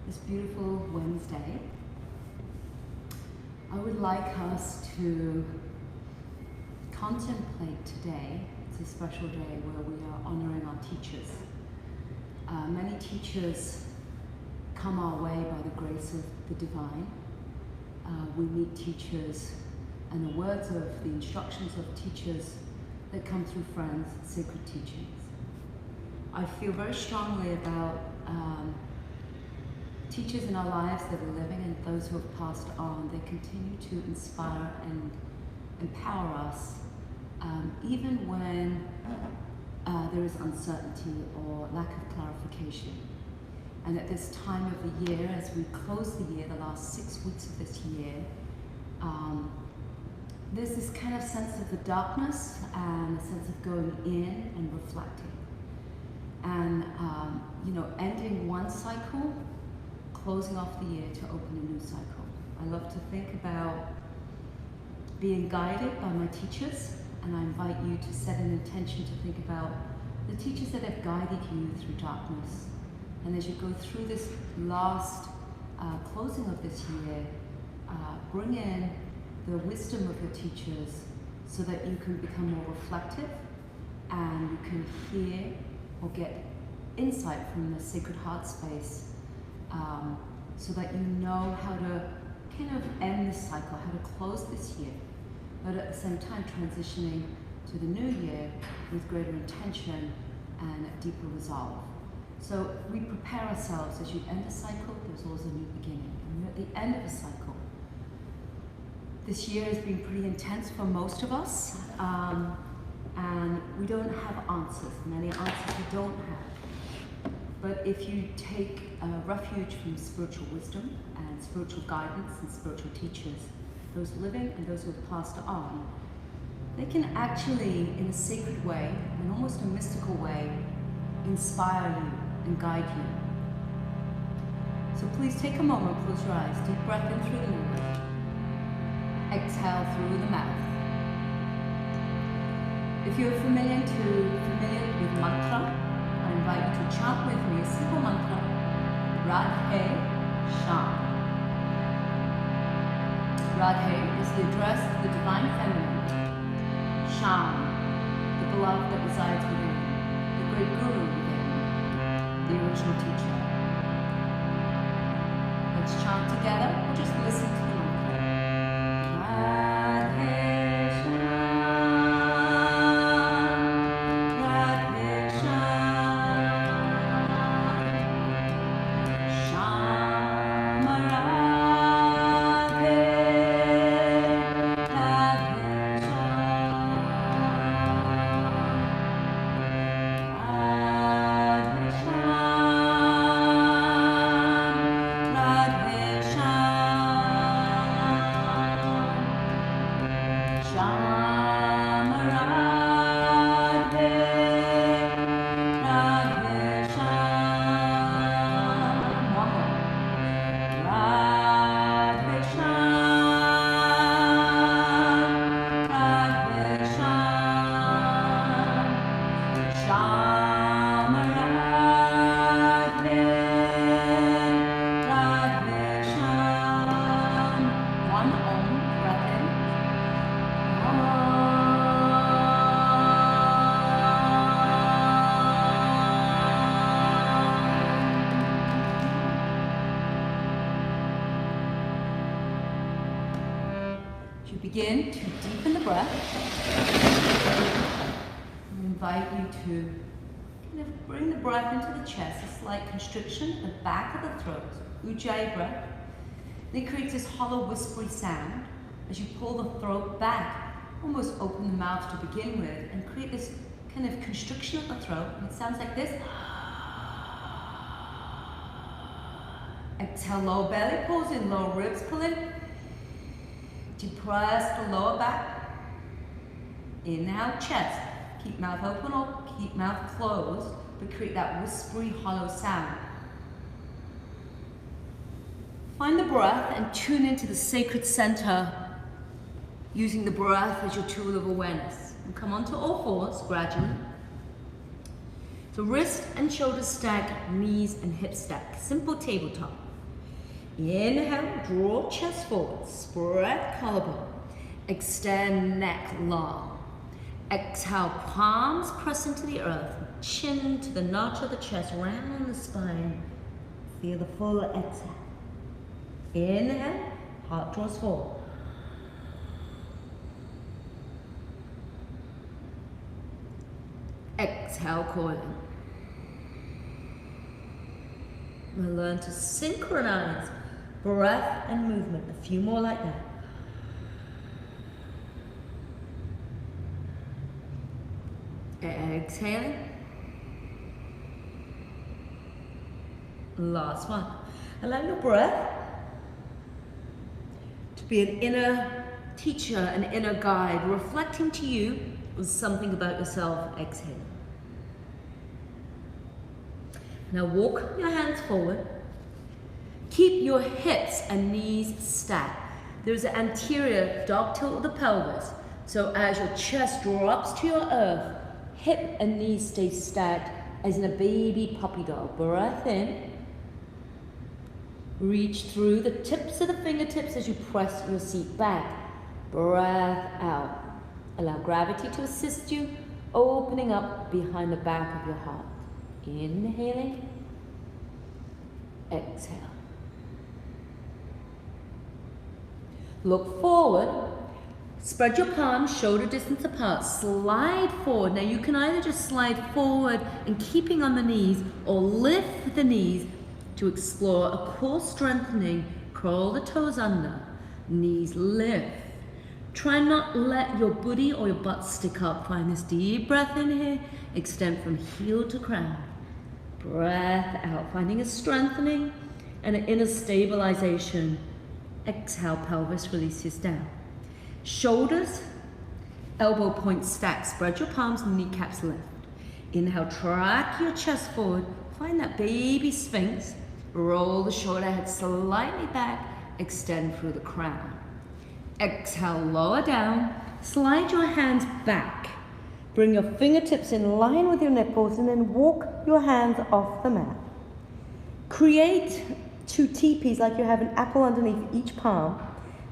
this beautiful Wednesday, I would like us to contemplate today. It's a special day where we are honoring our teachers. Many teachers come our way by the grace of the divine. We meet teachers and the words of the instructions of teachers that come through friends, sacred teachings. I feel very strongly about teachers in our lives that are living and those who have passed on. They continue to inspire and empower us, even when there is uncertainty or lack of clarification. And at this time of the year, as we close the year, the last 6 weeks of this year, there's this kind of sense of the darkness and a sense of going in and reflecting. And, ending one cycle, closing off the year to open a new cycle. I love to think about being guided by my teachers, and I invite you to set an intention to think about the teachers that have guided you through darkness. And as you go through this last closing of this year, bring in the wisdom of your teachers so that you can become more reflective and you can hear or get insight from the sacred heart space, so that you know how to kind of end this cycle, how to close this year, but at the same time transitioning to the new year with greater intention and a deeper resolve. So we prepare ourselves. As you end a cycle, there's always a new beginning. And we're at the end of a cycle. This year has been pretty intense for most of us, and we don't have answers. Many answers we don't have. But if you take refuge from spiritual wisdom and spiritual guidance and spiritual teachers, those living and those who have passed on, they can actually, in a sacred way, in almost a mystical way, inspire you and guide you. So please take a moment, close your eyes, deep breath in through the nose, exhale through the mouth. If you're familiar with mantra, I invite you to chant with me a simple mantra, Radhe Sham. Radhe is the address to the divine feminine. Sham, the beloved that resides within, the great guru within, the original teacher. Let's chant together or just listen to the mantra. Radhe begin to deepen the breath. I invite you to kind of bring the breath into the chest, a slight constriction at the back of the throat, Ujjayi breath. And it creates this hollow, whispery sound as you pull the throat back, almost open the mouth to begin with, and create this kind of constriction at the throat. And it sounds like this. Exhale, lower belly pulls in, lower ribs pull in. Depress the lower back. Inhale, chest. Keep mouth open or keep mouth closed, but create that whispery, hollow sound. Find the breath and tune into the sacred center using the breath as your tool of awareness. And come onto all fours gradually. So wrist and shoulders stack, knees and hips stack. Simple tabletop. Inhale, draw chest forward, spread collarbone. Extend neck long. Exhale, palms press into the earth. Chin to the notch of the chest, round the spine. Feel the full exhale. Inhale, heart draws forward. Exhale, coiling. We'll learn to synchronize breath and movement. A few more like that. Exhaling. Last one. Allow your breath to be an inner teacher, an inner guide, reflecting to you with something about yourself. Exhale. Now walk your hands forward. Keep your hips and knees stacked. There's an anterior dog tilt of the pelvis. So as your chest drops to your earth, hip and knees stay stacked as in a baby puppy dog. Breath in. Reach through the tips of the fingertips as you press your seat back. Breath out. Allow gravity to assist you, opening up behind the back of your heart. Inhaling. Exhale. Look forward. Spread your palms shoulder distance apart. Slide forward. Now you can either just slide forward and keeping on the knees or lift the knees to explore a core strengthening. Curl the toes under. Knees lift. Try not to let your booty or your butt stick up. Find this deep breath in here. Extend from heel to crown. Breath out. Finding a strengthening and an inner stabilization. Exhale, pelvis releases down. Shoulders, elbow points stacked. Spread your palms, kneecaps lift. Inhale, track your chest forward. Find that baby sphinx. Roll the shoulder head slightly back. Extend through the crown. Exhale, lower down. Slide your hands back. Bring your fingertips in line with your nipples and then walk your hands off the mat. Create two teepees like you have an apple underneath each palm.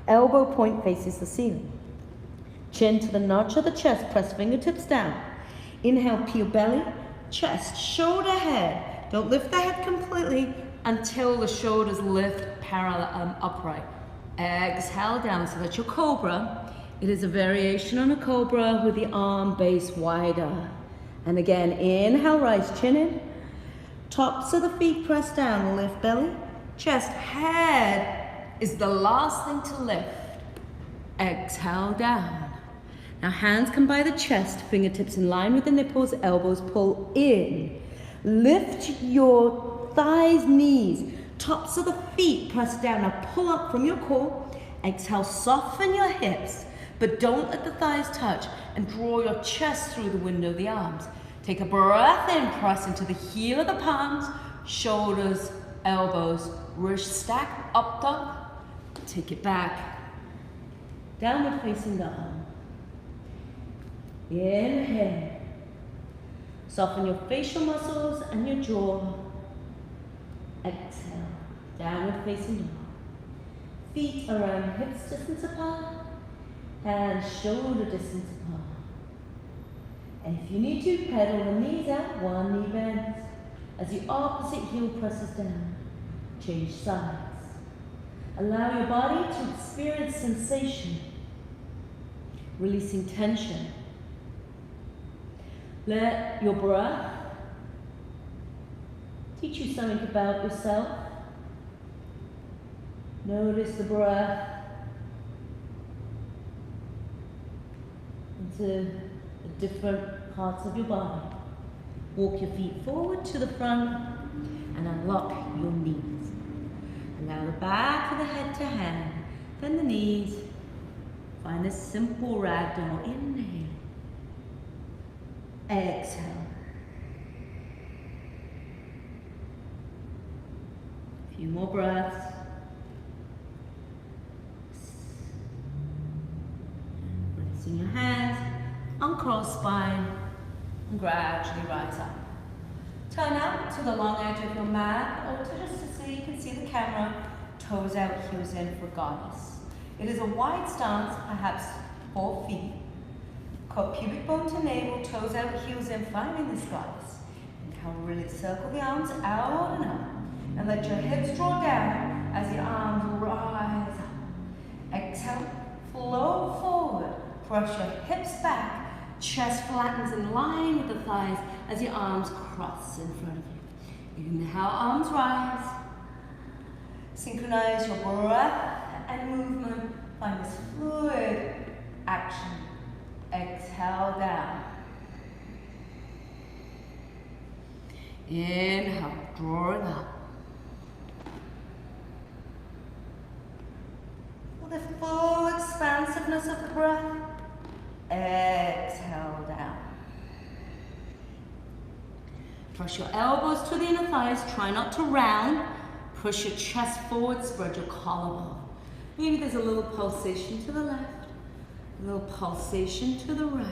Elbow point faces the ceiling. Chin to the notch of the chest, press fingertips down. Inhale, peel belly, chest, shoulder, head. Don't lift the head completely until the shoulders lift parallel upright. Exhale down, so that's your cobra. It is a variation on a cobra with the arm base wider. And again, inhale, rise, chin in. Tops of the feet press down, lift belly, chest, head is the last thing to lift. Exhale down. Now hands come by the chest, fingertips in line with the nipples, elbows pull in. Lift your thighs, knees, tops of the feet press down. Now pull up from your core. Exhale, soften your hips, but don't let the thighs touch and draw your chest through the window of the arms. Take a breath in, press into the heel of the palms, shoulders, elbows, wrist stack, up dog. Take it back. Downward facing dog. Inhale. Soften your facial muscles and your jaw. Exhale. Downward facing dog. Feet around hips distance apart. Hands shoulder distance apart. And if you need to, pedal the knees out, one knee bends. As the opposite heel presses down. Change sides. Allow your body to experience sensation, releasing tension. Let your breath teach you something about yourself. Notice the breath into the different parts of your body. Walk your feet forward to the front and unlock your knees. Allow the back of the head to hand, then the knees. Find this simple ragdoll. Inhale. Exhale. A few more breaths. Releasing your hands, uncross spine, and gradually rise up. Turn out to the long edge of your mat, or to just so you can see the camera. Toes out, heels in for goddess. It is a wide stance, perhaps 4 feet. Called pubic bone to navel, toes out, heels in, finding this goddess. Inhale, really circle the arms out and up. And let your hips draw down as the arms rise up. Exhale, flow forward. Brush your hips back. Chest flattens in line with the thighs as your arms cross in front of you. Inhale, arms rise. Synchronize your breath and movement. Find this fluid action. Exhale down. Inhale, drawing up. With the full expansiveness of the breath, exhale down. Press your elbows to the inner thighs. Try not to round. Push your chest forward, spread your collarbone. Maybe there's a little pulsation to the left, a little pulsation to the right.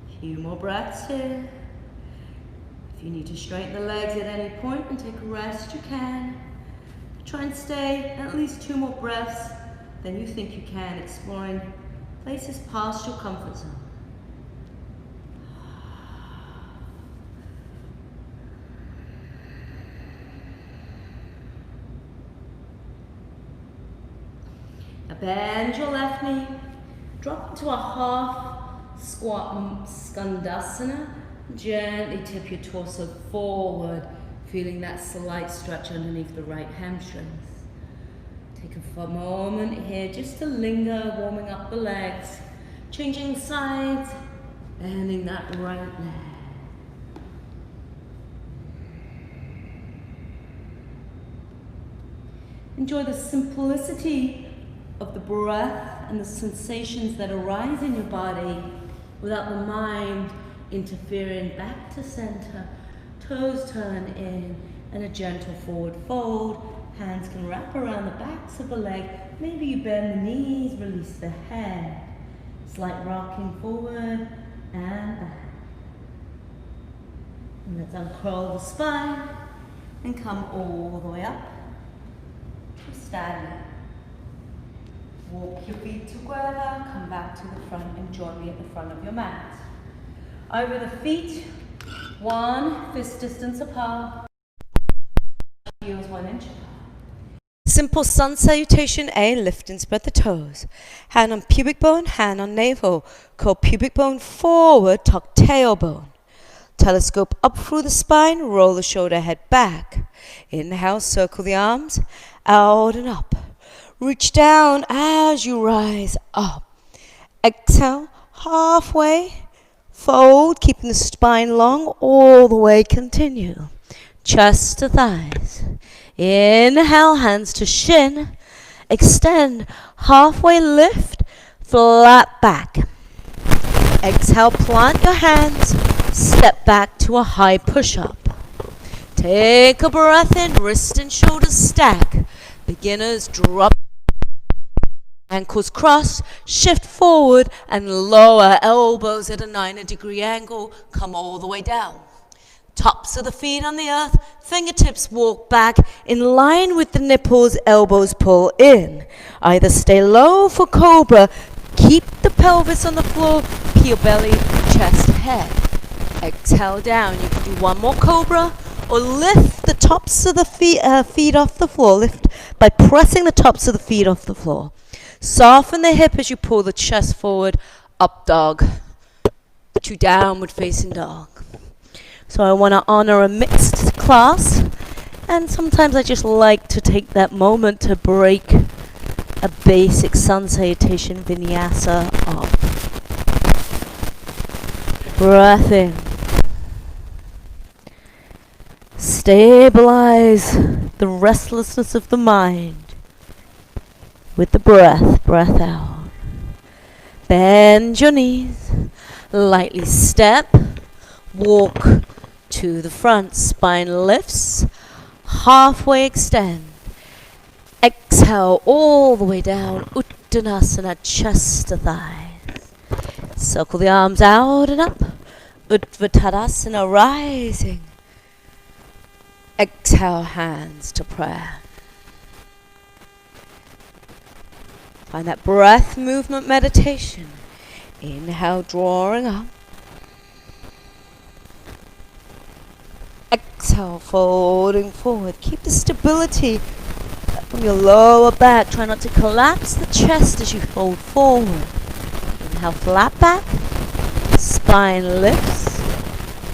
A few more breaths here. If you need to straighten the legs at any point and take a rest, you can. Try and stay at least 2 more breaths than you think you can, exploring places past your comfort zone. Now bend your left knee, drop into a half squat skandasana. Gently tip your torso forward, feeling that slight stretch underneath the right hamstrings. Take a moment here just to linger, warming up the legs, changing sides, bending that right leg. Enjoy the simplicity of the breath and the sensations that arise in your body without the mind interfering. Back to center, toes turn in, and a gentle forward fold. Hands can wrap around the backs of the leg. Maybe you bend the knees, release the head. Slight rocking forward and back. And let's uncurl the spine and come all the way up to standing. Walk your feet together, come back to the front and join me at the front of your mat. Over the feet, 1 fist distance apart, heels 1 inch apart. Simple sun salutation A, lift and spread the toes. Hand on pubic bone, hand on navel. Curl pubic bone forward, tuck tailbone. Telescope up through the spine, roll the shoulder head back. Inhale, circle the arms, out and up. Reach down as you rise up. Exhale, halfway. Fold, keeping the spine long, all the way continue. Chest to thighs. Inhale, hands to shin. Extend, halfway lift, flat back. Exhale, plant your hands, step back to a high push-up. Take a breath in, wrist and shoulders stack. Beginners drop. Ankles cross, shift forward and lower elbows at a 90-degree angle. Come all the way down. Tops of the feet on the earth, fingertips walk back in line with the nipples, elbows pull in. Either stay low for cobra, keep the pelvis on the floor, peel belly, chest, head. Exhale down. You can do 1 more cobra or lift the tops of the feet off the floor. Lift by pressing the tops of the feet off the floor. Soften the hip as you pull the chest forward, up dog, to downward facing dog. So I want to honor a mixed class, and sometimes I just like to take that moment to break a basic sun salutation vinyasa up. Breath in. Stabilize the restlessness of the mind with the breath. Breath out. Bend your knees. Lightly step. Walk to the front. Spine lifts. Halfway extend. Exhale all the way down. Uttanasana, chest to thighs. Circle the arms out and up. Uttanasana, rising. Exhale, hands to prayer. Find that breath movement meditation. Inhale, drawing up. Exhale, folding forward. Keep the stability from your lower back. Try not to collapse the chest as you fold forward. Inhale, flat back. Spine lifts.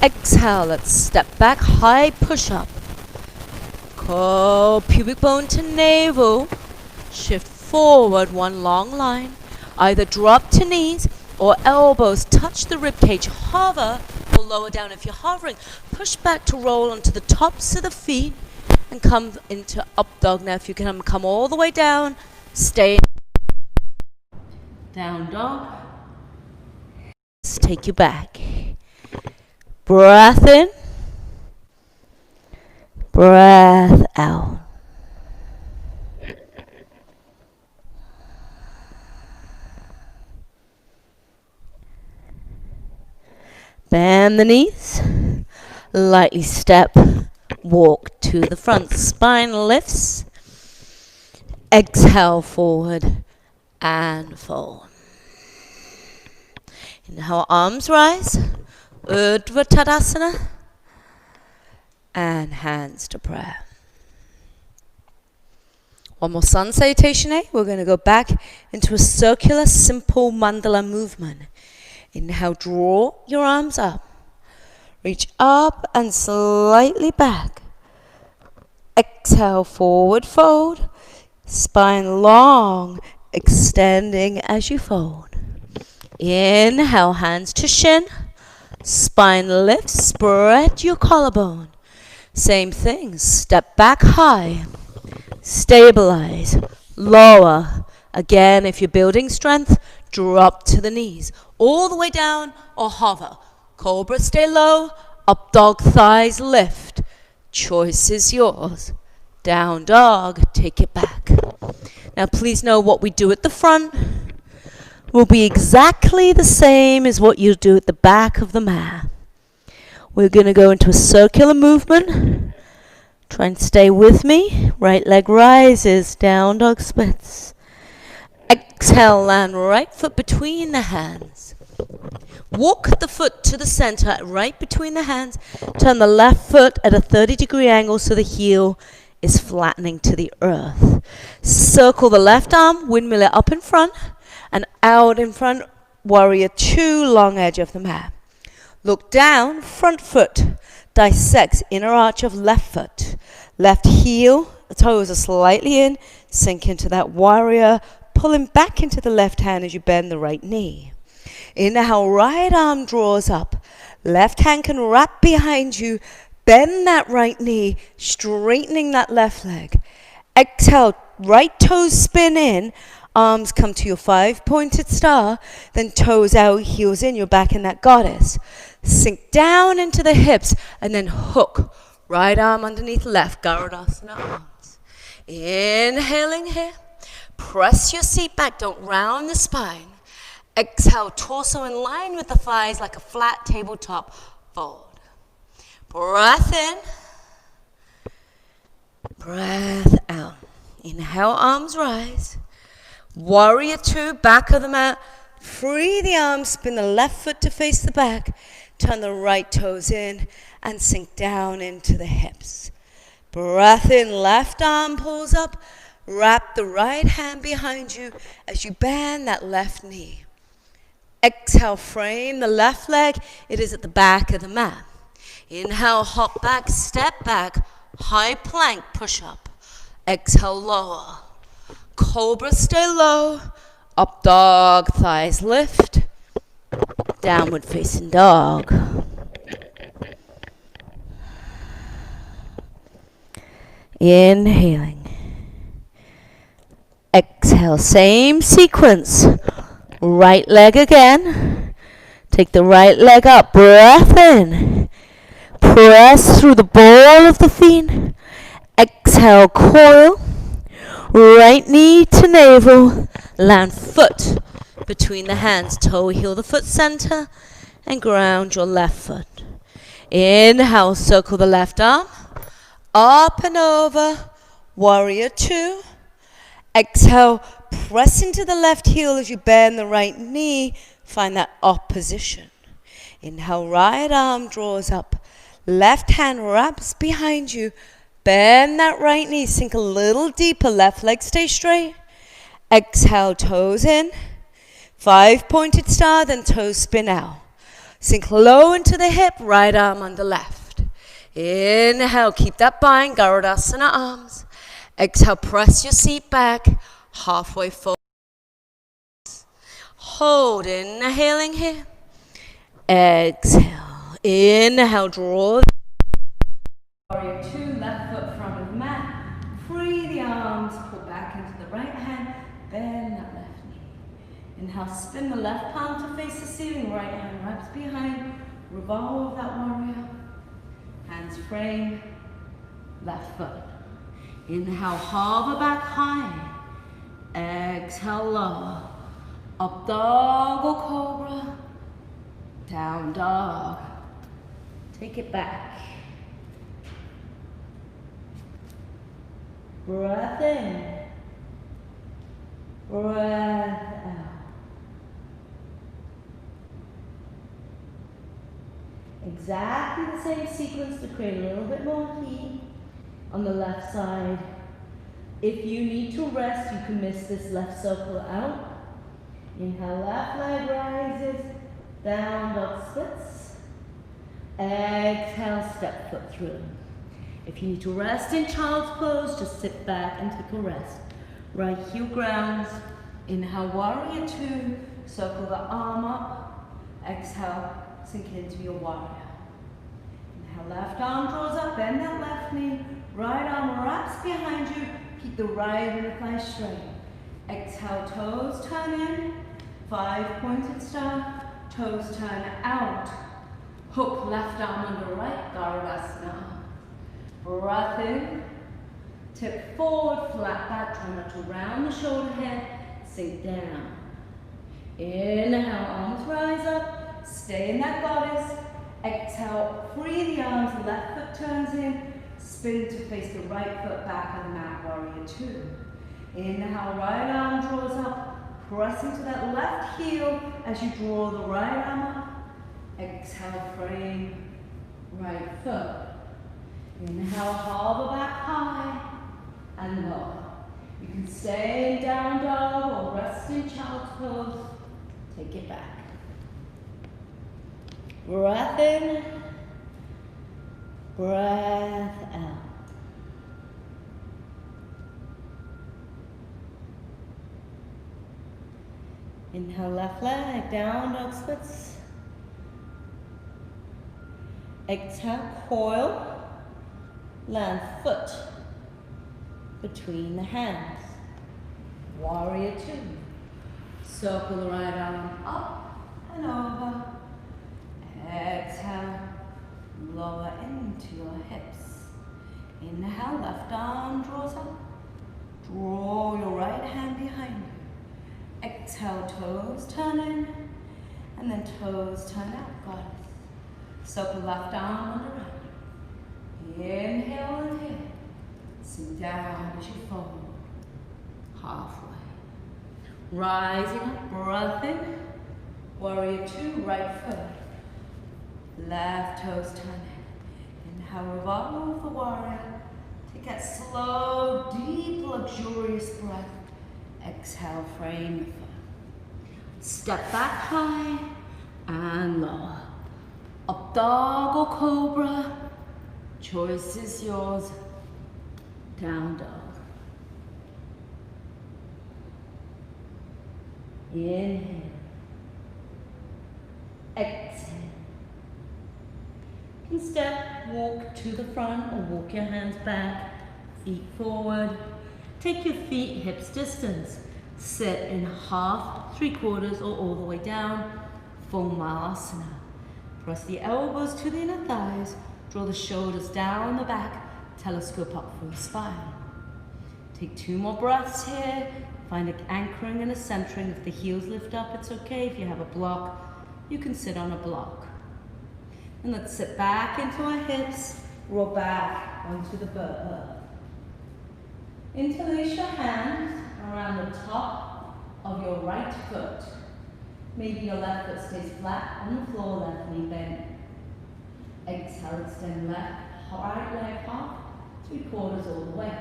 Exhale, let's step back, high push up. Curl pubic bone to navel. Shift forward, one long line. Either drop to knees or elbows touch the rib cage. Hover or lower down. If you're hovering, push back to roll onto the tops of the feet and come into up dog. Now if you can come all the way down, stay down dog. Let's take you back. Breath in, breath out. Bend the knees, lightly step, walk to the front, spine lifts, exhale forward and fold. Inhale, arms rise, Urdhva Tadasana, and hands to prayer. One more sun salutation, we're going to go back into a circular simple mandala movement. Inhale, draw your arms up. Reach up and slightly back. Exhale, forward fold. Spine long, extending as you fold. Inhale, hands to shin. Spine lifts, spread your collarbone. Same thing, step back high. Stabilize, lower. Again, if you're building strength, drop to the knees. All the way down or hover. Cobra, stay low. Up dog, thighs lift. Choice is yours. Down dog, take it back. Now please know what we do at the front will be exactly the same as what you do at the back of the mat. We're going to go into a circular movement. Try and stay with me. Right leg rises, down dog splits. Exhale, land right foot between the hands. Walk the foot to the center, right between the hands. Turn the left foot at a 30-degree angle so the heel is flattening to the earth. Circle the left arm, windmill it up in front and out in front. Warrior 2, long edge of the mat. Look down, front foot dissects inner arch of left foot. Left heel, the toes are slightly in, sink into that warrior, pulling back into the left hand as you bend the right knee. Inhale, right arm draws up. Left hand can wrap behind you. Bend that right knee, straightening that left leg. Exhale, right toes spin in. Arms come to your 5-pointed star. Then toes out, heels in. You're back in that goddess. Sink down into the hips and then hook. Right arm underneath left, Garudasana arms. Inhaling here. Press your seat back. Don't round the spine. Exhale, torso in line with the thighs like a flat tabletop fold. Breath in. Breath out. Inhale, arms rise. Warrior 2, back of the mat. Free the arms, spin the left foot to face the back. Turn the right toes in and sink down into the hips. Breath in, left arm pulls up. Wrap the right hand behind you as you bend that left knee. Exhale, frame the left leg. It is at the back of the mat. Inhale, hop back, step back, high plank, push up. Exhale, lower. Cobra, stay low. Up dog, thighs lift. Downward facing dog. Inhaling. Exhale, same sequence. Right leg again. Take the right leg up. Breath in. Press through the ball of the feet. Exhale, coil. Right knee to navel. Land foot between the hands. Toe heel the foot center. And ground your left foot. Inhale, circle the left arm. Up and over. Warrior two. Exhale, press into the left heel as you bend the right knee. Find that opposition. Inhale, right arm draws up. Left hand wraps behind you. Bend that right knee. Sink a little deeper. Left leg stay straight. Exhale, toes in. 5-pointed star, then toes spin out. Sink low into the hip. Right arm under left. Inhale, keep that bind. Garudasana arms. Exhale, press your seat back. Halfway forward. Hold, inhaling here. Exhale, inhale, draw. Warrior two, left foot front of the mat. Free the arms, pull back into the right hand. Bend that left knee. Inhale, spin the left palm to face the ceiling. Right hand wraps behind. Revolve that warrior. Hands frame. Left foot. Inhale, hover back high. Exhale, lower. Up dog or cobra. Down dog. Take it back. Breath in. Breath out. Exactly the same sequence to create a little bit more heat on the left side. If you need to rest, you can miss this left circle out. Inhale, left leg rises, down dog splits. Exhale, step foot through. If you need to rest in child's pose, just sit back and take a rest. Right heel grounds. Inhale, warrior two, circle the arm up. Exhale, sink into your warrior. Inhale, left arm draws up, bend that left knee. Right arm wraps behind you. Keep the right inner thigh straight. Exhale, toes turn in. 5-pointed star. Toes turn out. Hook left arm under right. Garudasana. Breath in. Tip forward, flat back. Try not to round the shoulder head. Sink down. Inhale, arms rise up. Stay in that goddess. Exhale, free the arms. Left foot turns in. Spin to face the right foot back on the mat, warrior two. Inhale, right arm draws up. Press into that left heel as you draw the right arm up. Exhale, frame right foot. Inhale, hover back high and lower. You can stay in down dog or rest in child's pose. Take it back. Breath in. Breath out. Inhale, left leg, down dog splits. Exhale, coil, land foot between the hands. Warrior two. Circle the right arm up and over. Exhale, lower into your hips. Inhale, left arm draws up. Draw your right hand behind you. Exhale, toes turn in, and then toes turn out, goddess. Circle left arm on the right. Inhale and here. Sink down as you fold. Halfway. Rising up, breath in. Warrior two, right foot. Left toes turn in. Inhale, revolve the warrior. Take that slow, deep, luxurious breath. Exhale, frame the foot. Step back high and lower. Up dog or cobra. Choice is yours. Down dog. Inhale. Exhale. You can step, walk to the front or walk your hands back. Feet forward. Take your feet hips distance. Sit in half, 3/4, or all the way down. Full Malasana. Press the elbows to the inner thighs. Draw the shoulders down the back. Telescope up from the spine. Take 2 more breaths here. Find an anchoring and a centering. If the heels lift up, it's okay. If you have a block, you can sit on a block. And let's sit back into our hips. Roll back onto the earth. Interlace your hands around the top of your right foot. Maybe your left foot stays flat on the floor, left knee bent. Exhale, extend left, right leg half, 3/4 all the way.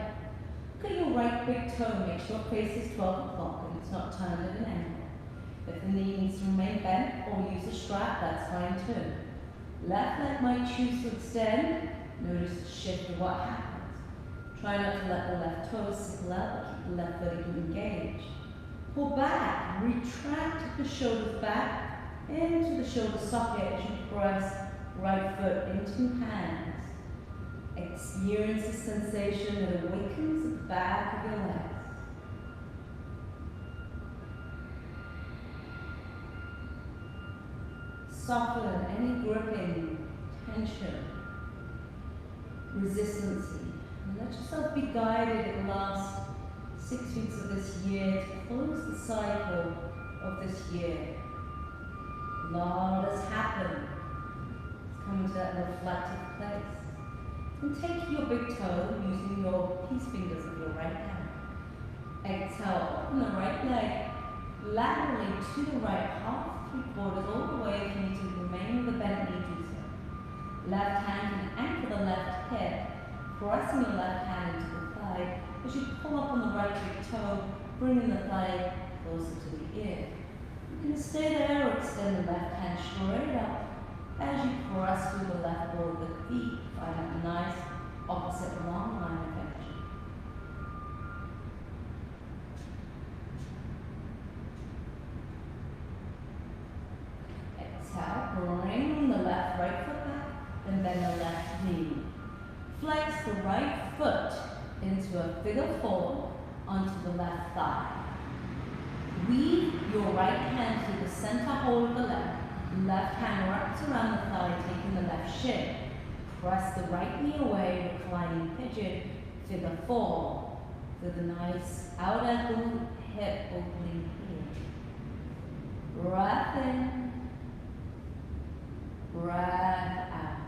Look at your right big toe, make sure face is 12 o'clock and it's not turned at an angle. If the knee needs to remain bent or use a strap, that's fine too. Left leg might choose to extend. Notice the shift of what happens. Try not to let the left toes sickle out, but keep the left vertical engaged. Pull back, retract the shoulders back into the shoulder socket as you press right foot into hands. Experience the sensation that awakens at the back of your legs. Soften any gripping, tension, resistance. And let yourself be guided in the last 6 weeks of this year to close the cycle of this year. A lot has happened. It's coming to that reflective place. And take your big toe using your peace fingers of your right hand. Exhale, open the right leg laterally to the right, half, 3/4 all the way. If you need to remain with the bent knee, do so. Left hand can anchor the left hip, pressing your left hand into the thigh. As you pull up on the right big toe, bringing the thigh closer to the ear. You can stay there or extend the left hand straight up as you press through the left ball of the feet. Find a nice opposite long line of energy. Exhale, bring the left right foot back, and bend the left knee. Flex the right foot into a figure four onto the left thigh. Weave your right hand through the center hole of the leg. Left hand wraps around the thigh, taking the left shin. Press the right knee away, reclining pigeon, figure four, with a nice outer glute hip opening here. Breath in, breath out.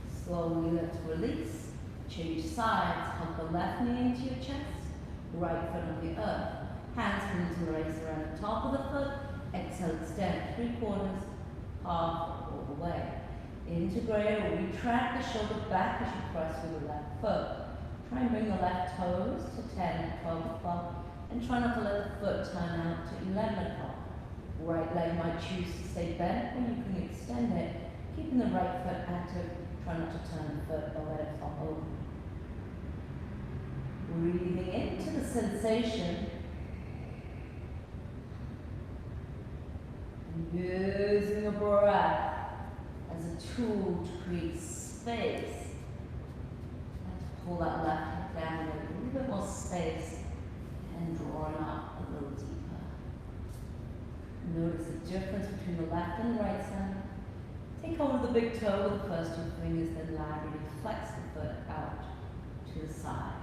Slowly let's release. Change sides. Hug the left knee into your chest. Right foot on the earth. Hands can interlace around the top of the foot. Exhale, extend 3/4, half all the way. Integrate or retract the shoulder back as you press with the left foot. Try and bring the left toes to 10, 12 o'clock. And try not to let the foot turn out to 11 o'clock. Right leg might choose to stay bent, or you can extend it, keeping the right foot active. Try not to turn the foot or let it fall over. Breathing into the sensation. And using the breath as a tool to create space. Let's pull that left hip down with a little bit more space and drawing up a little deeper. Notice the difference between the left and the right side. Take hold of the big toe with the first two fingers, then laterally flex the foot out to the side.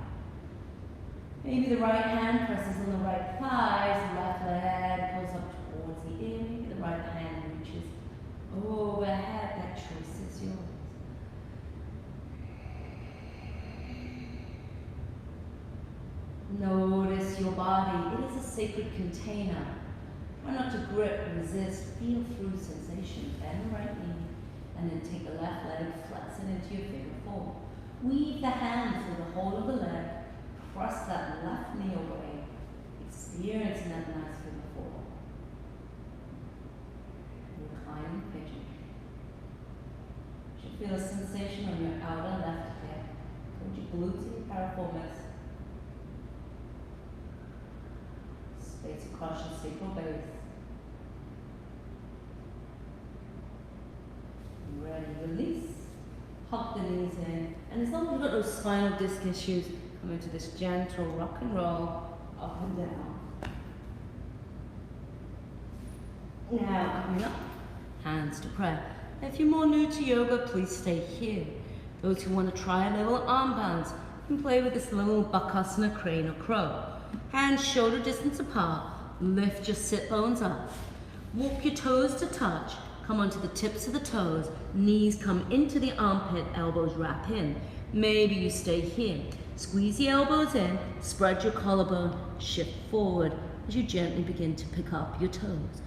Maybe the right hand presses on the right thighs, the left leg pulls up towards the ear, maybe the right hand reaches overhead. That choice is yours. Notice your body. It is a sacred container. Try not to grip, resist, feel through sensation. Bend the right knee, and then take the left leg, flex it into your figure four. Weave the hand through the whole of the leg. Press that left knee away. Experiencing that nice figure four. Reclining pigeon. You should feel a sensation on your outer left hip. Towards your glutes and your piriformis. Space across your sacral base. Ready, release. Hug the knees in. And as long as you've got those spinal disc issues, come into this gentle rock and roll, up and down. Now, coming up, hands to prayer. If you're more new to yoga, please stay here. Those who want to try a little arm balance, and play with this little bakasana crane or crow. Hands shoulder distance apart, lift your sit bones up. Walk your toes to touch, come onto the tips of the toes, knees come into the armpit, elbows wrap in. Maybe you stay here. Squeeze the elbows in, spread your collarbone, shift forward as you gently begin to pick up your toes.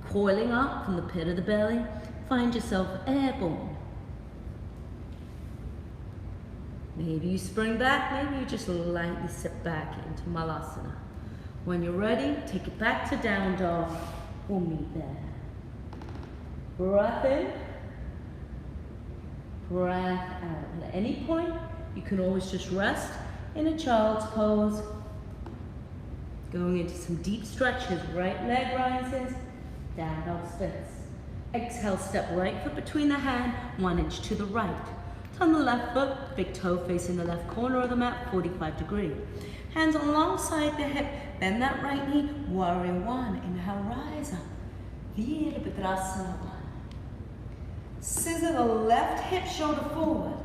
Coiling up from the pit of the belly, find yourself airborne. Maybe you spring back, maybe you just lightly sit back into Malasana. When you're ready, take it back to down dog. We'll meet there. Breath in, breath out. And at any point, you can always just rest in a child's pose. Going into some deep stretches, right leg rises, down dog splits. Exhale, step right foot between the hand, 1 inch to the right. Turn the left foot, big toe facing the left corner of the mat, 45 degrees. Hands alongside the hip, bend that right knee, warrior one. Inhale, rise up. Virabhadrasana one. Scissor the left hip shoulder forward.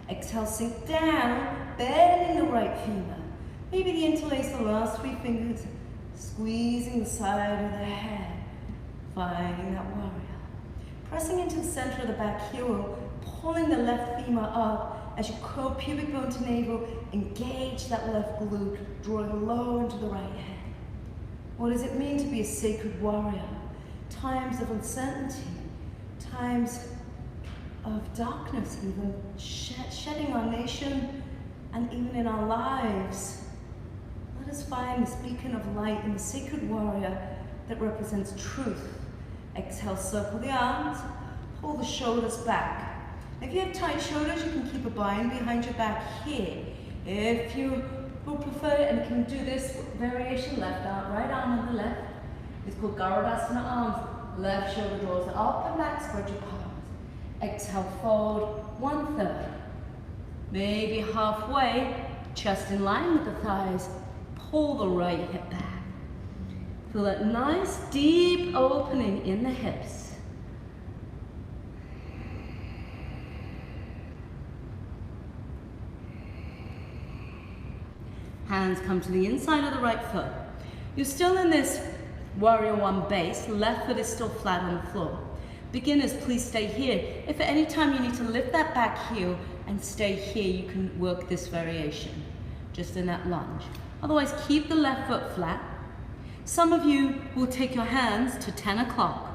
Exhale, sink down, bending the right femur. Maybe the interlace the last 3 fingers, squeezing the side of the head, finding that warrior. Pressing into the center of the back heel, pulling the left femur up as you curl pubic bone to navel, engage that left glute, drawing low into the right head. What does it mean to be a sacred warrior? Times of uncertainty, times of darkness, even shedding our nation and even in our lives. Let us find this beacon of light in the sacred warrior that represents truth. Exhale, circle the arms, pull the shoulders back. If you have tight shoulders, you can keep a bind behind your back here. If you would prefer and can do this variation, left arm, right arm on the left. It's called Garudasana arms. Left shoulder draws up and back, spread your palms. Exhale, fold 1/3. Maybe halfway, chest in line with the thighs. Pull the right hip back. Feel that nice deep opening in the hips. Hands come to the inside of the right foot. You're still in this warrior one base. Left foot is still flat on the floor. Beginners, please stay here. If at any time you need to lift that back heel and stay here, you can work this variation, just in that lunge. Otherwise, keep the left foot flat. Some of you will take your hands to 10 o'clock.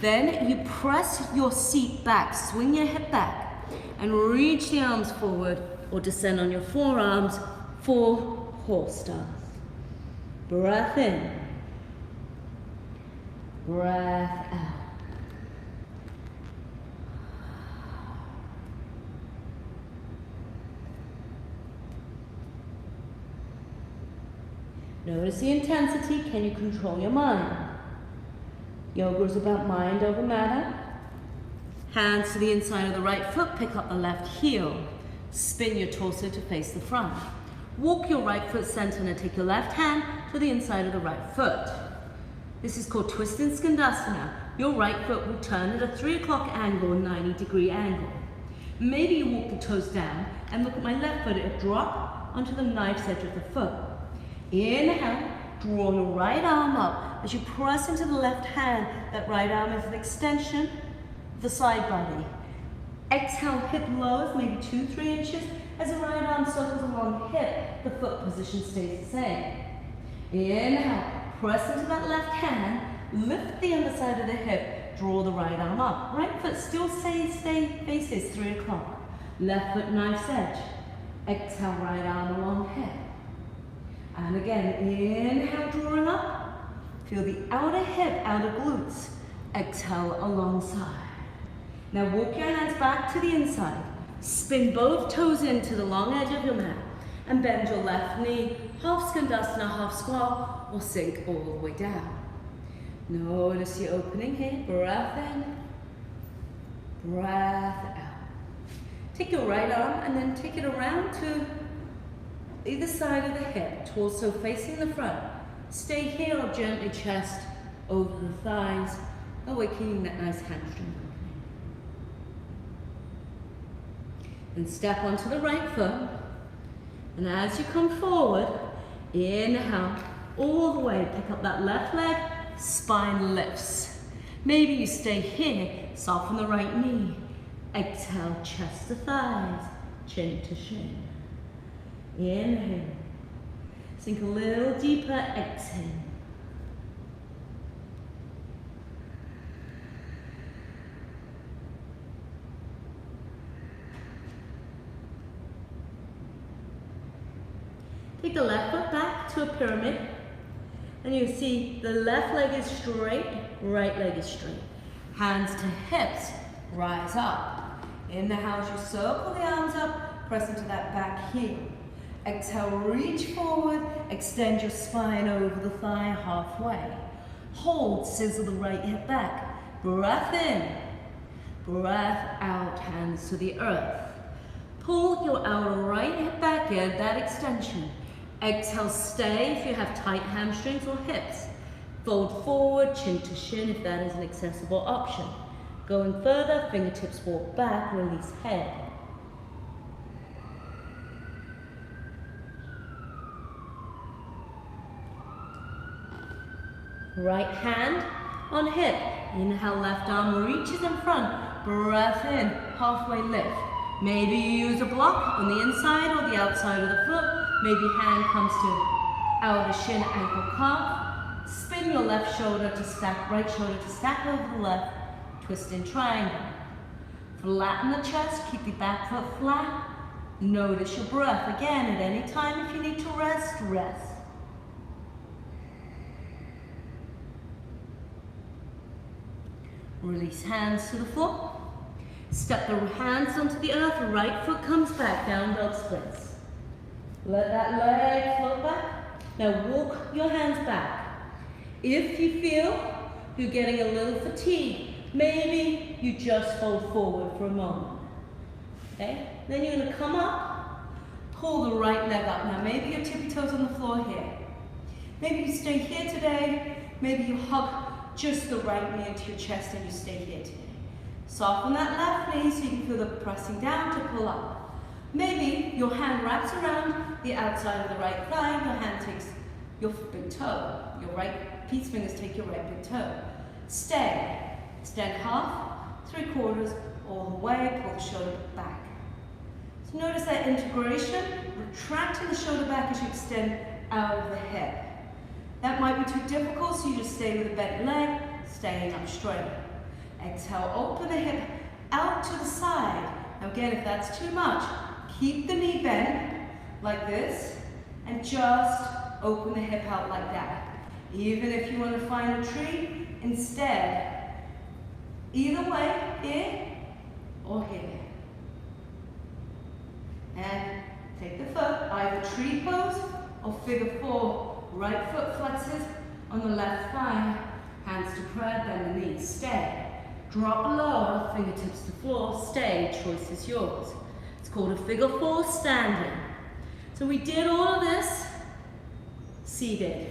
Then you press your seat back, swing your hip back, and reach the arms forward or descend on your forearms for horse stance. Breath in. Breath out. Notice the intensity. Can you control your mind? Yoga is about mind over matter. Hands to the inside of the right foot. Pick up the left heel. Spin your torso to face the front. Walk your right foot center and take your left hand to the inside of the right foot. This is called twisted skandasana. Your right foot will turn at a 3 o'clock angle, 90-degree angle. Maybe you walk the toes down and look at my left foot. It drop onto the knife's edge of the foot. Inhale, draw your right arm up. As you press into the left hand, that right arm is an extension of the side body. Exhale, hip lowers, maybe 2-3 inches. As the right arm circles along the hip, the foot position stays the same. Inhale, press into that left hand, lift the underside of the hip, draw the right arm up. Right foot still faces 3 o'clock. Left foot knife's edge. Exhale, right arm along hip. And again, inhale, drawing up. Feel the outer hip, outer glutes. Exhale, alongside. Now walk your hands back to the inside. Spin both toes into the long edge of your mat. And bend your left knee, half skandasana, half squat, or sink all the way down. Notice your opening here. Breath in, breath out. Take your right arm and then take it around to either side of the hip, torso facing the front. Stay here or gently chest over the thighs, awakening that nice hamstring opening. Then step onto the right foot And as you come forward, inhale, all the way, pick up that left leg, spine lifts. Maybe you stay here, soften the right knee. Exhale, chest to thighs, chin to shin. Inhale. Sink a little deeper, exhale. Take the left foot back to a pyramid, and you see the left leg is straight, right leg is straight. Hands to hips, rise up. Inhale as you circle the arms up, press into that back heel. Exhale, reach forward, extend your spine over the thigh halfway. Hold, scissor the right hip back. Breath in, breath out, hands to the earth. Pull your outer right hip back, get that extension. Exhale, stay if you have tight hamstrings or hips. Fold forward, chin to shin if that is an accessible option. Going further, fingertips walk back, release head. Right hand on hip. Inhale, left arm reaches in front. Breath in, halfway lift. Maybe you use a block on the inside or the outside of the foot. Maybe hand comes to outer shin, ankle, calf. Spin your left shoulder to stack, right shoulder to stack over the left. Twist in triangle. Flatten the chest, keep the back foot flat. Notice your breath. Again, at any time if you need to rest, rest. Release hands to the floor. Step the hands onto the earth, right foot comes back, down dog splits. Let that leg float back. Now walk your hands back. If you feel you're getting a little fatigued, maybe you just fold forward for a moment. Okay? Then you're going to come up, pull the right leg up. Now maybe your tippy toes on the floor here. Maybe you stay here today. Maybe you hug just the right knee into your chest and you stay here today. Soften that left knee so you can feel the pressing down to pull up. Maybe your hand wraps around the outside of the right thigh, your hand takes your big toe. Your right peace fingers take your right big toe. Stay. Extend half, 3/4, all the way, pull the shoulder back. So notice that integration, retracting the shoulder back as you extend out of the hip. That might be too difficult, so you just stay with a bent leg, staying up straight. Exhale, open the hip out to the side. Now again, if that's too much, keep the knee bent like this and just open the hip out like that. Even if you want to find a tree, instead, either way, here or here. And take the foot, either tree pose or figure 4. Right foot flexes on the left thigh, hands to prayer, bend the knees, stay. Drop lower, fingertips to floor, stay, choice is yours. It's called a figure 4 standing. So we did all of this seated,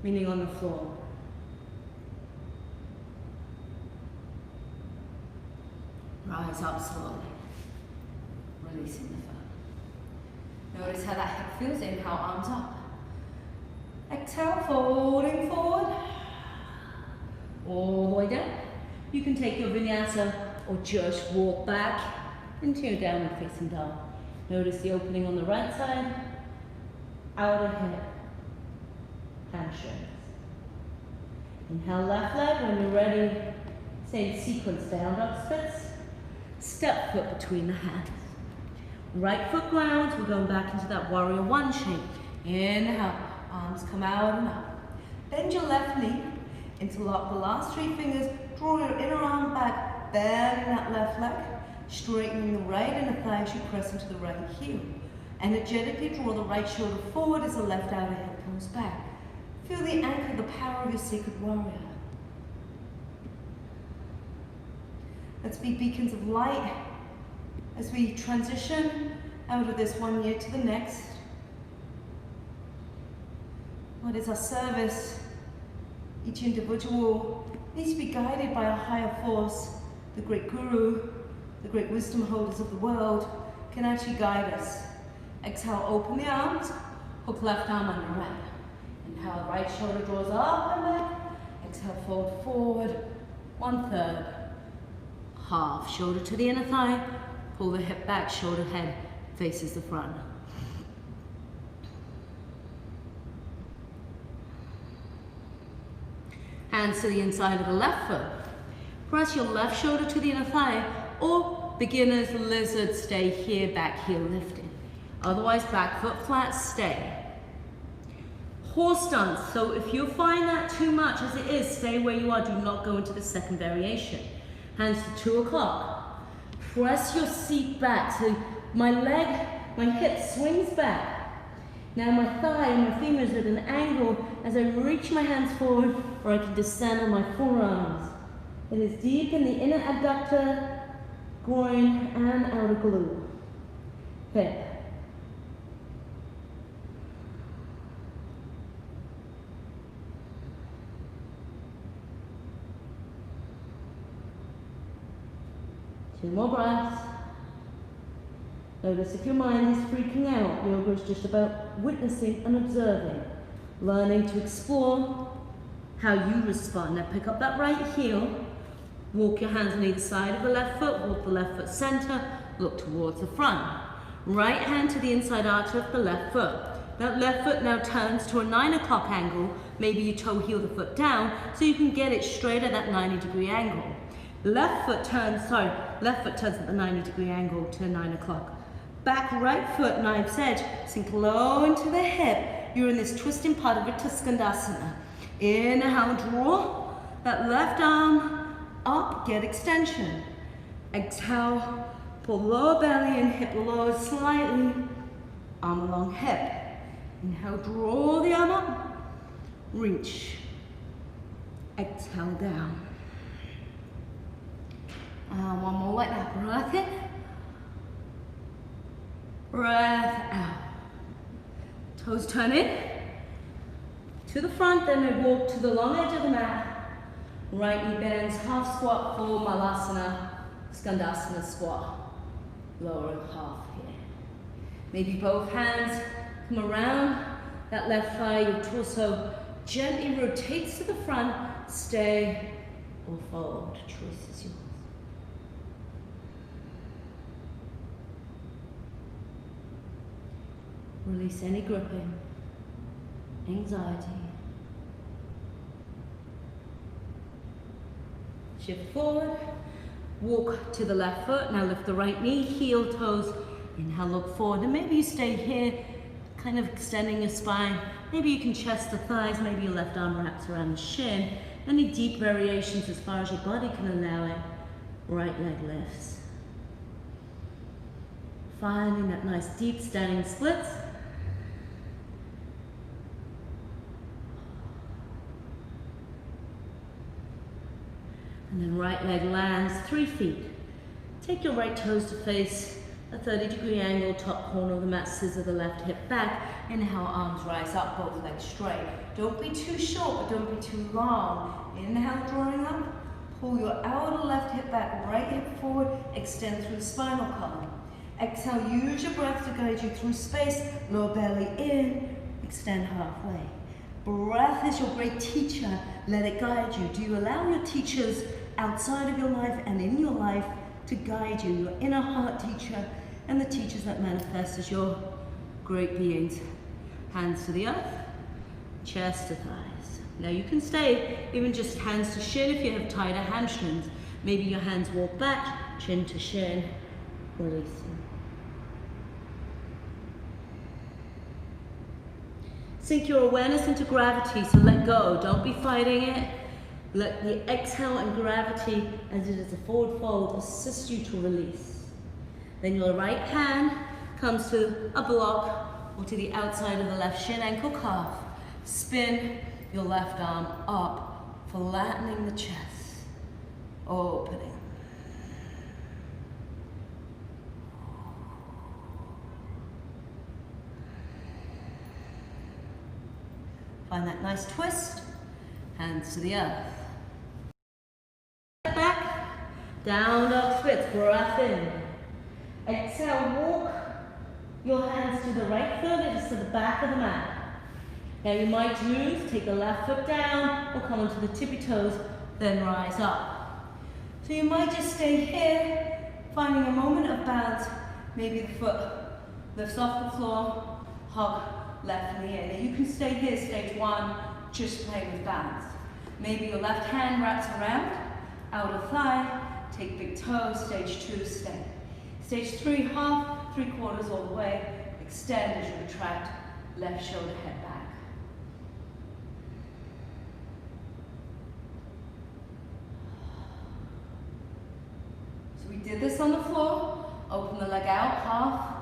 meaning on the floor. Rise up slowly, releasing the foot. Notice how that hip feels, inhale, arms up. Exhale, folding forward, all the way down. You can take your vinyasa or just walk back into your downward facing dog. Notice the opening on the right side, outer hip, hamstrings. Inhale, left leg. When you're ready, same sequence, down dog splits. Step foot between the hands. Right foot grounds, we're going back into that warrior 1 shape. Inhale, arms come out and up. Bend your left knee, interlock the last 3 fingers, draw your inner arm back, bending that left leg, straightening the right inner thigh as you press into the right heel. Energetically draw the right shoulder forward as the left outer hip comes back. Feel the anchor, the power of your sacred warrior. Let's be beacons of light as we transition out of this one year to the next. What is our service? Each individual needs to be guided by a higher force. The great guru, the great wisdom holders of the world can actually guide us. Exhale, open the arms. Hook left arm under right. Inhale, right shoulder draws up and back. Exhale, fold forward. 1/3. Half. Shoulder to the inner thigh. Pull the hip back, shoulder head faces the front. Hands to the inside of the left foot. Press your left shoulder to the inner thigh, or beginner's lizard, stay here, back heel lifted. Otherwise, back foot flat, stay. Horse stance, so if you find that too much as it is, stay where you are, do not go into the second variation. Hands to 2 o'clock. Press your seat back, so my hip swings back. Now my thigh and my fingers are at an angle as I reach my hands forward, or I can descend on my forearms. It is deep in the inner abductor, groin, and outer glute. Hip. Two more breaths. Notice if your mind is freaking out, yoga is just about witnessing and observing, learning to explore how you respond. Now pick up that right heel, walk your hands on either side of the left foot, walk the left foot center, look towards the front. Right hand to the inside arch of the left foot. That left foot now turns to a 9 o'clock angle. Maybe you toe heel the foot down so you can get it straight at that 90-degree angle. Left foot turns at the 90-degree angle to 9 o'clock. Back right foot, knife's edge, sink low into the hip. You're in this twisting part of Urdhva Skandasana. Inhale, draw that left arm up, get extension. Exhale, pull lower belly and hip lower slightly, arm along hip. Inhale, draw the arm up, reach. Exhale, down. One more like that, breath in. Breath out. Toes turn in to the front, then we walk to the long edge of the mat. Right knee bends, half squat, full Malasana, Skandasana squat. Lower half here. Maybe both hands come around that left thigh, your torso gently rotates to the front, stay or fold. Choice is yours. Release any gripping, anxiety. Shift forward, walk to the left foot. Now lift the right knee, heel, toes. Inhale, look forward. And maybe you stay here, kind of extending your spine. Maybe you can chest the thighs, maybe your left arm wraps around the shin. Any deep variations as far as your body can allow it. Right leg lifts. Finding that nice deep standing splits. And then right leg lands 3 feet. Take your right toes to face a 30-degree angle, top corner of the mat, scissor the left hip back. Inhale, arms rise up, both legs straight. Don't be too short, but don't be too long. Inhale, drawing up. Pull your outer left hip back, right hip forward, extend through the spinal column. Exhale, use your breath to guide you through space. Lower belly in, extend halfway. Breath is your great teacher. Let it guide you. Do you allow your teachers outside of your life and in your life to guide you? Your inner heart teacher and the teachers that manifest as your great beings. Hands to the earth, chest to thighs. Now you can stay even just hands to shin if you have tighter hamstrings. Maybe your hands walk back, chin to shin, releasing. Sink your awareness into gravity, so let go. Don't be fighting it. Let the exhale and gravity, as it is a forward fold, assist you to release. Then your right hand comes to a block or to the outside of the left shin, ankle, calf. Spin your left arm up, flattening the chest, opening. Find that nice twist, hands to the earth. Back, down dog splits, breath in. Exhale, walk your hands to the right foot and just to the back of the mat. Now you might move, take the left foot down, or come onto the tippy toes, then rise up. So you might just stay here, finding a moment of balance. Maybe the foot lifts off the floor, hug left knee in. And you can stay here, stage 1, just play with balance. Maybe your left hand wraps around, outer thigh, take big toe, stage 2, stay. Stage 3, half, 3/4 all the way, extend as you retract, left shoulder, head back. So we did this on the floor, open the leg out, half,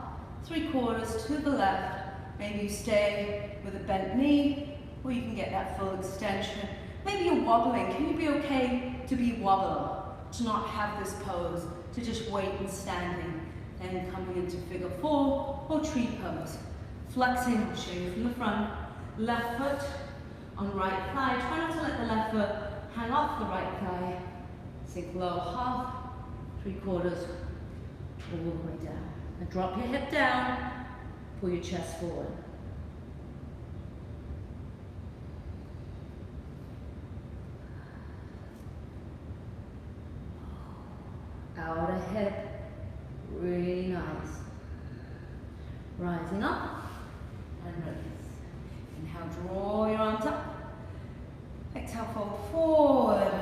3/4 to the left. Maybe you stay with a bent knee, or you can get that full extension. Maybe you're wobbling. Can you be okay to be wobbler, to not have this pose, to just wait and standing, then coming into figure 4 or tree pose. Flexing, I'll show you from the front. Left foot on right thigh. Try not to let the left foot hang off the right thigh. Sink low, half, 3/4, all the way down. Now drop your hip down, pull your chest forward. Outer hip, really nice. Rising up and release. Inhale, draw your arms up. Exhale, fold forward.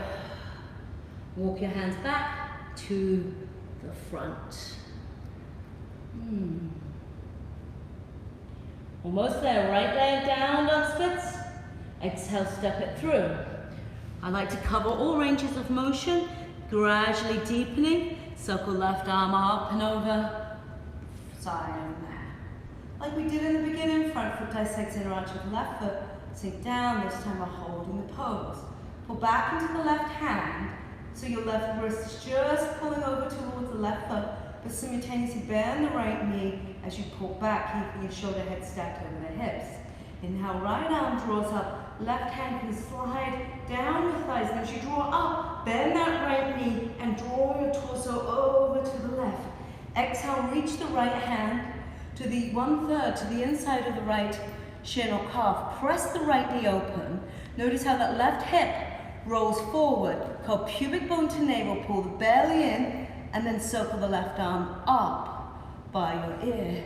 Walk your hands back to the front. Almost there, right leg down, dog splits. Exhale, step it through. I like to cover all ranges of motion, gradually deepening. Circle left arm up and over, side and back. Like we did in the beginning, front foot dissects inner arch with left foot. Sink down, this time we're holding the pose. Pull back into the left hand, so your left wrist is just pulling over towards the left foot, but simultaneously bend the right knee as you pull back, keeping your shoulder head stacked over the hips. Inhale, right arm draws up, left hand can slide down your thighs. And as you draw up, bend that right knee and draw your torso over to the left. Exhale, reach the right hand to the 1/3, to the inside of the right shin or calf. Press the right knee open. Notice how that left hip rolls forward. Curl pubic bone to navel, pull the belly in, and then circle the left arm up by your ear.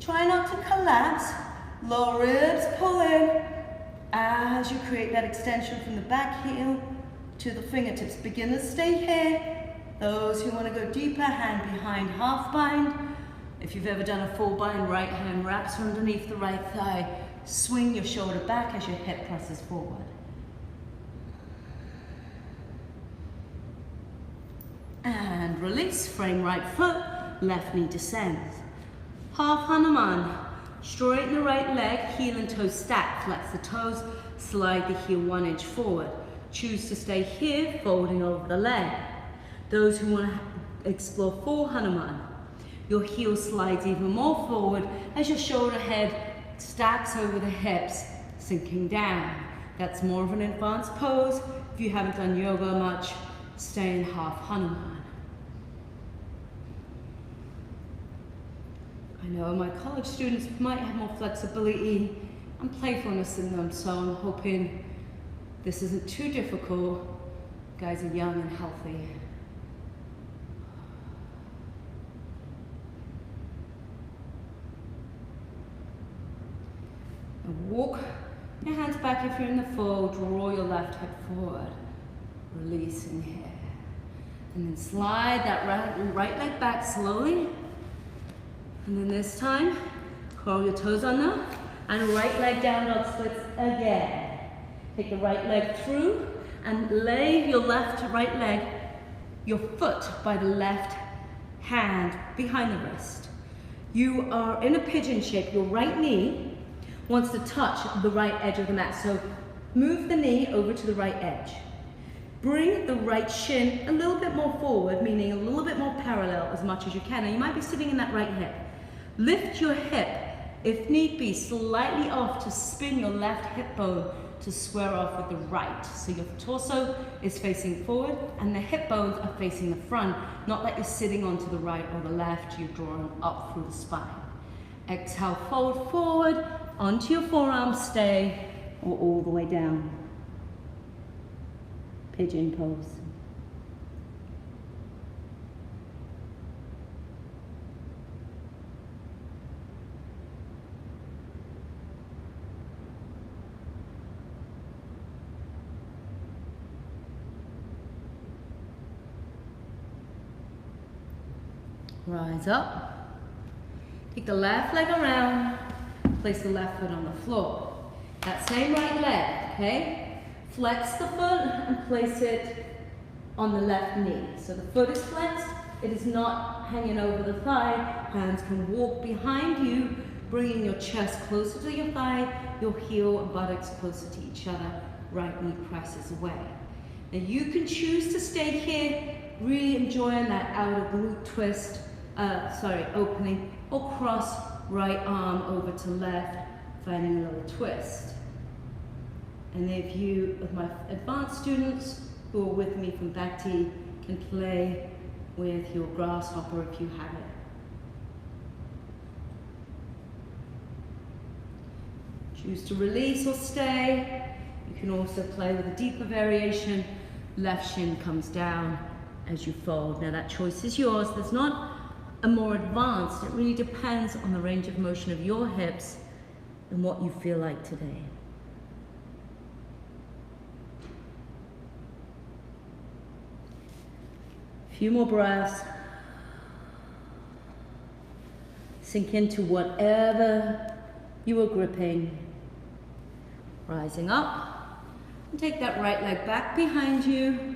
Try not to collapse. Lower ribs pull in as you create that extension from the back heel to the fingertips. Beginners stay here. Those who want to go deeper, hand behind half bind. If you've ever done a full bind, right hand wraps underneath the right thigh. Swing your shoulder back as your hip presses forward. And release, frame right foot, left knee descends. Half Hanuman. Straighten the right leg, heel and toes stack. Flex the toes, slide the heel 1 inch forward. Choose to stay here, folding over the leg. Those who want to explore full Hanuman. Your heel slides even more forward as your shoulder head stacks over the hips, sinking down. That's more of an advanced pose. If you haven't done yoga much, stay in half Hanuman. I know my college students might have more flexibility and playfulness in them, so I'm hoping this isn't too difficult. You guys are young and healthy. And walk your hands back if you're in the fold. Draw your left hip forward. Releasing here. And then slide that right leg back slowly. And then this time, curl your toes under, and right leg down dog splits again. Take the right leg through, and lay your left to right leg, your foot by the left hand behind the wrist. You are in a pigeon shape. Your right knee wants to touch the right edge of the mat. So move the knee over to the right edge. Bring the right shin a little bit more forward, meaning a little bit more parallel as much as you can. Now you might be sitting in that right hip. Lift your hip, if need be, slightly off to spin your left hip bone to square off with the right. So your torso is facing forward and the hip bones are facing the front, not like you're sitting onto the right or the left, you're drawing up through the spine. Exhale, fold forward, onto your forearms, stay, or all the way down. Pigeon pose. Rise up. Take the left leg around. Place the left foot on the floor. That same right leg, okay? Flex the foot and place it on the left knee. So the foot is flexed. It is not hanging over the thigh. Hands can walk behind you, bringing your chest closer to your thigh, your heel and buttocks closer to each other. Right knee presses away. Now you can choose to stay here, really enjoying that outer glute twist. Opening, or cross right arm over to left, finding a little twist. And if you, of my advanced students who are with me from Bhakti, can play with your grasshopper if you have it. Choose to release or stay. You can also play with a deeper variation. Left shin comes down as you fold. Now that choice is yours. There's not a more advanced, it really depends on the range of motion of your hips and what you feel like today. A few more breaths. Sink into whatever you are gripping. Rising up. And take that right leg back behind you.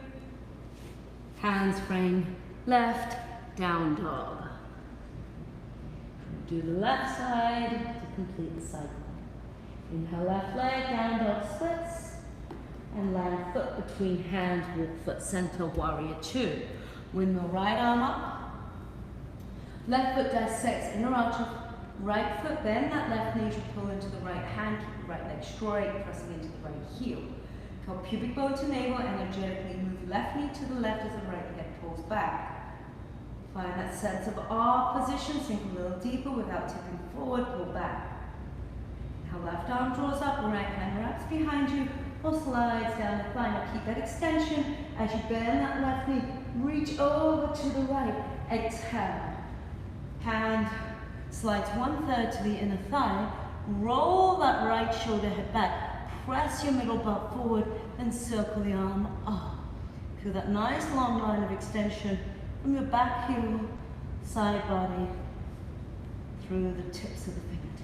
Hands frame left, down dog. Do the left side to complete the cycle. Inhale, left leg, down dog splits. And land foot between hands, walk foot center, warrior two. Windmill right arm up. Left foot dissects inner arch of right foot, bend that left knee to pull into the right hand, keep the right leg straight, pressing into the right heel. Curl pubic bone to navel, energetically move left knee to the left as the right hip pulls back. Find that sense of R position, sink a little deeper without tipping forward, pull back. Now left arm draws up, right hand wraps behind you, or slides down the thigh. Now keep that extension as you bend that left knee, reach over to the right, exhale. Hand slides 1/3 to the inner thigh, roll that right shoulder head back, press your middle butt forward, and circle the arm up. Feel that nice long line of extension from your back heel, side body, through the tips of the fingertips.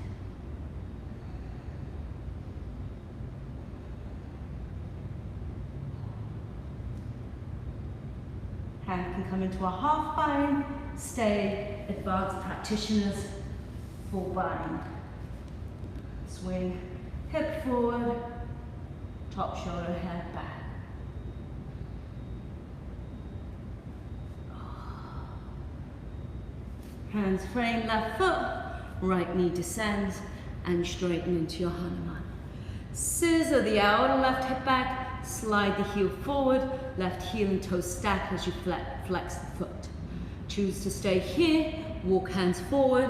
Hand can come into a half bind, stay, advanced practitioners, full bind. Swing hip forward, top shoulder, head back. Hands frame left foot, right knee descends, and straighten into your Hanuman. Scissor the outer left hip back, slide the heel forward, left heel and toe stack as you flex the foot. Choose to stay here, walk hands forward,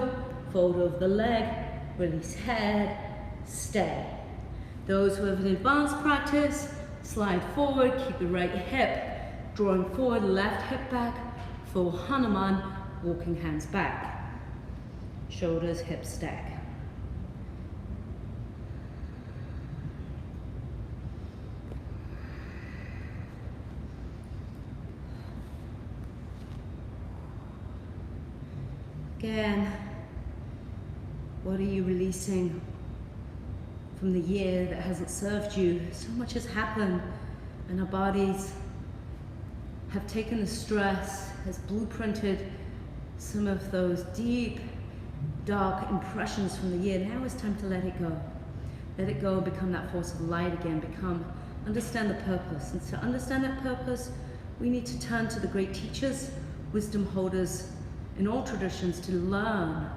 fold over the leg, release head, stay. Those who have an advanced practice, slide forward, keep the right hip drawing forward, left hip back, full Hanuman, walking hands back. Shoulders, hips stack. Again, what are you releasing from the year that hasn't served you? So much has happened, and our bodies have taken the stress, has blueprinted some of those deep, dark impressions from the year. Now it's time to let it go. Let it go and become that force of light again. Understand the purpose. And to understand that purpose, we need to turn to the great teachers, wisdom holders in all traditions to learn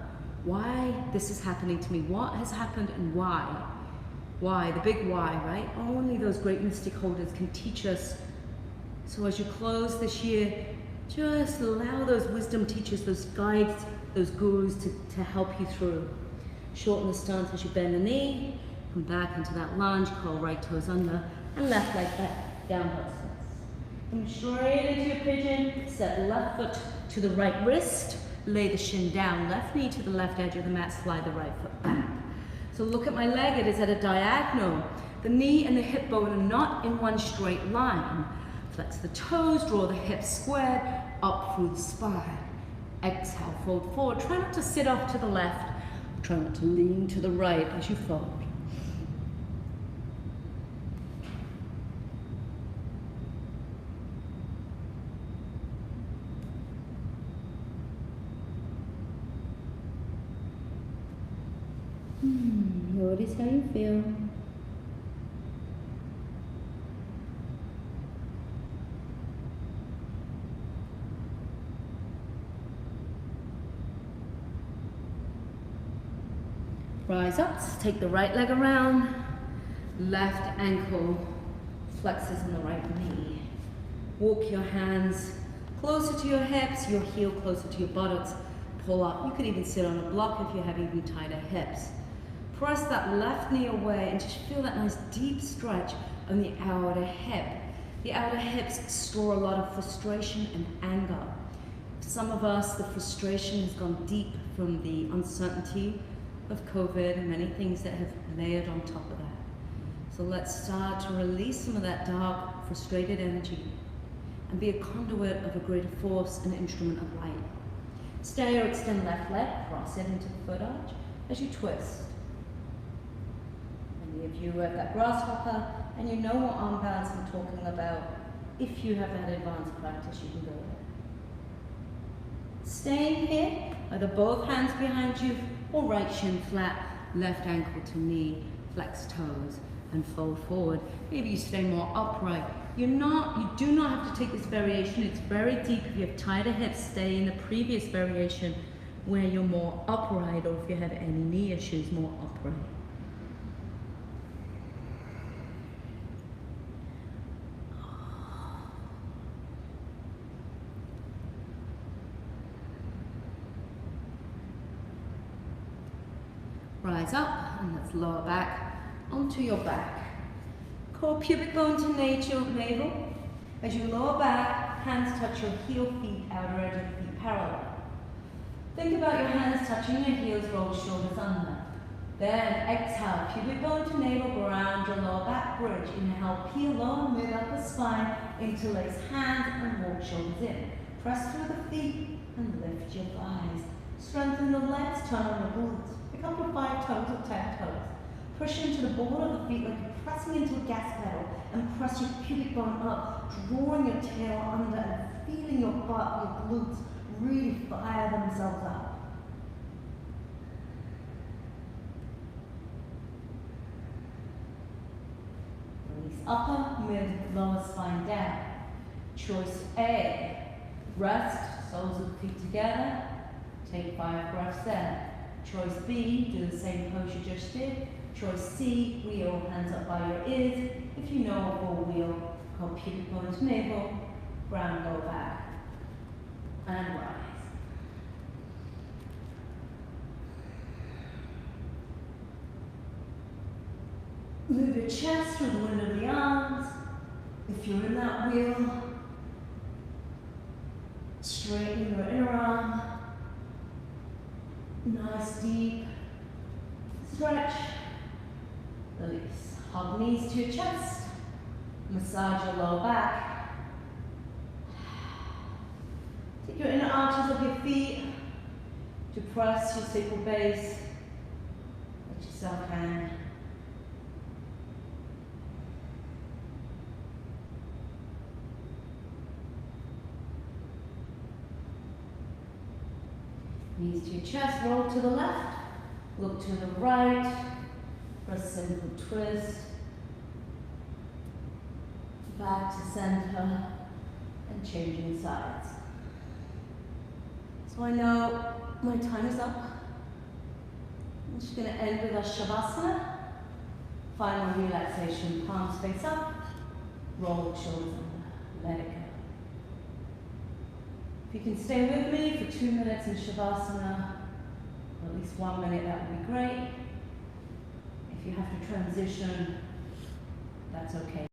why this is happening to me, what has happened and why. Why, the big why, right? Only those great mystic holders can teach us. So as you close this year, just allow those wisdom teachers, those guides, those gurus to help you through. Shorten the stance as you bend the knee. Come back into that lunge, curl right toes under, and left leg back, downward twist. Come straight into your pigeon, step left foot to the right wrist, lay the shin down, left knee to the left edge of the mat, slide the right foot back. So look at my leg, it is at a diagonal. The knee and the hip bone are not in one straight line. Flex the toes, draw the hips squared, up through the spine. Exhale, fold forward. Try not to sit off to the left. Try not to lean to the right as you fold. Notice how you feel. Rise up, take the right leg around, left ankle flexes in the right knee. Walk your hands closer to your hips, your heel closer to your buttocks. Pull up. You could even sit on a block if you have even tighter hips. Press that left knee away and just feel that nice deep stretch on the outer hip. The outer hips store a lot of frustration and anger. For some of us, the frustration has gone deep from the uncertainty of COVID and many things that have layered on top of that. So let's start to release some of that dark, frustrated energy and be a conduit of a greater force and instrument of light. Stay or extend left leg, cross it into the foot arch as you twist. Many of you are at that grasshopper and you know what arm balance I'm talking about. If you have that advanced practice, you can go there. Staying here, either both hands behind you or right shin flat, left ankle to knee, flex toes and fold forward. Maybe you stay more upright. You do not have to take this variation. It's very deep. If you have tighter hips, stay in the previous variation where you're more upright, or if you have any knee issues, more upright. Rise up and let's lower back onto your back. Core pubic bone to navel. As you lower back, hands touch your heel, feet, outer edge of the feet parallel. Think about your hands touching your heels, roll shoulders under. Then exhale, pubic bone to navel, ground your lower back bridge. Inhale, peel lower, mid upper spine, interlace hands and walk shoulders in. Press through the feet and lift your thighs. Strengthen the legs, turn on the glutes. Pick up your 5 toes or 10 toes. Push into the ball of the feet like you're pressing into a gas pedal and press your pubic bone up, drawing your tail under and feeling your butt, your glutes really fire themselves up. Release upper, mid, lower spine down. Choice A, rest, soles of the feet together. Take 5 breaths there. Choice B, do the same pose you just did. Choice C, wheel, hands up by your ears. If you know a full wheel, called pubic bone to navel, ground low back, and rise. Move your chest through the window of the arms. If you're in that wheel, straighten your inner arm. Nice deep stretch. Release. Hug knees to your chest. Massage your lower back. Take your inner arches of your feet to press your sacral base. Let yourself hang. Knees to your chest, roll to the left, look to the right, press a simple twist, back to center, and changing sides. So I know my time is up. I'm just going to end with a Shavasana. Final relaxation, palms face up, roll the shoulders under, let it go. If you can stay with me for 2 minutes in Shavasana, or at least 1 minute, that would be great. If you have to transition, that's okay.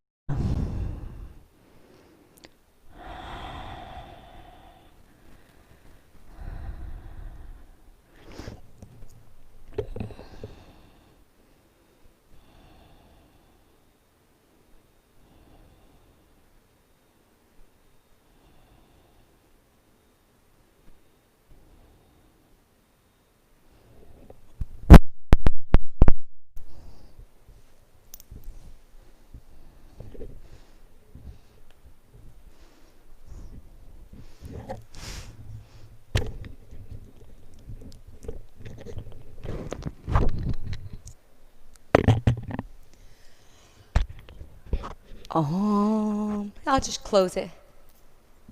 I'll just close it.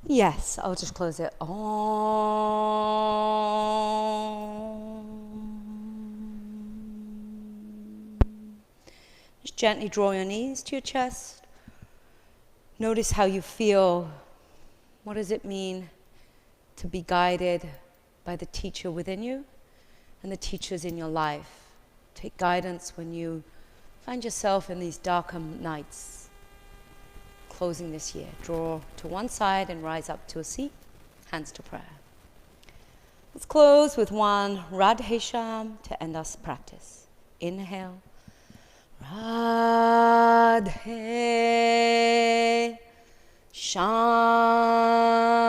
Yes, I'll just close it. Just gently draw your knees to your chest. Notice how you feel. What does it mean to be guided by the teacher within you and the teachers in your life? Take guidance when you find yourself in these darker nights. Closing this year, draw to one side and rise up to a seat, hands to prayer. Let's close with one Radhe Sham to end our practice. Inhale, Radhe Sham.